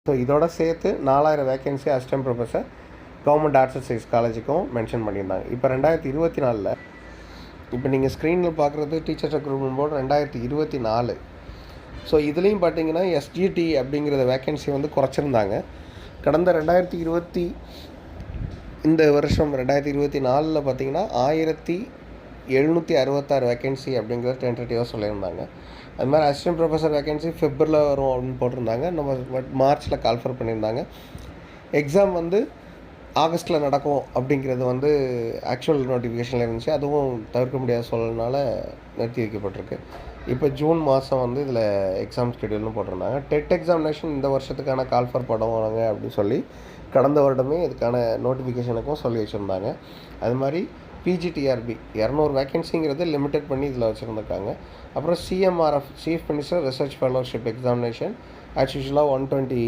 So இதோட சேர்த்து 4000 vacancy assistant professor government arts and science காலேஜுக்கும் மென்ஷன் பண்ணியிருந்தாங்க. இப்போ 2024 இப்போ நீங்கள் ஸ்க்ரீனில் பார்க்குறது டீச்சர்ஸ் ரெக்ரூட்மெண்ட் போர்டு 2024. ஸோ இதுலேயும் பார்த்தீங்கன்னா எஸ்ஜிடி அப்படிங்கிற வேக்கன்சி வந்து குறைச்சிருந்தாங்க. கடந்த இந்த வருஷம் 2024 பார்த்தீங்கன்னா 1766 வேக்கன்சி அப்படிங்கிறத டென்டேட்டிவாக சொல்லியிருந்தாங்க. அது மாதிரி அசிஸ்டன்ட் ப்ரொஃபஸர் வேக்கன்சி ஃபெப்ரவரியில் வரும் அப்படின்னு போட்டிருந்தாங்க. நம்ம மார்ச்சில் கால்ஃபர் பண்ணியிருந்தாங்க. எக்ஸாம் வந்து ஆகஸ்ட்டில் நடக்கும் அப்படிங்கிறது வந்து ஆக்சுவல் நோட்டிஃபிகேஷனில் இருந்துச்சு. அதுவும் தவிர்க்க முடியாத சூழல்னால நிறுத்தி வைக்கப்பட்டிருக்கு. இப்போ ஜூன் மாதம் வந்து இதில் எக்ஸாம் ஸ்கெடியூல்னு போட்டிருந்தாங்க. டெட் எக்ஸாமினேஷன் இந்த வருஷத்துக்கான கால்ஃபர் பண்ணுவாங்க அப்படின்னு சொல்லி கடந்த வருடமே இதுக்கான நோட்டிஃபிகேஷனுக்கும் சொல்லி வச்சுருந்தாங்க. அது மாதிரி பிஜிடிஆர்பி 200 வேக்கன்சிங்கிறது லிமிட்டட் பண்ணி இதில் வச்சுருந்துருக்காங்க. அப்புறம் CMRF chief minister research fellowship examination as யூஷுவலாக 120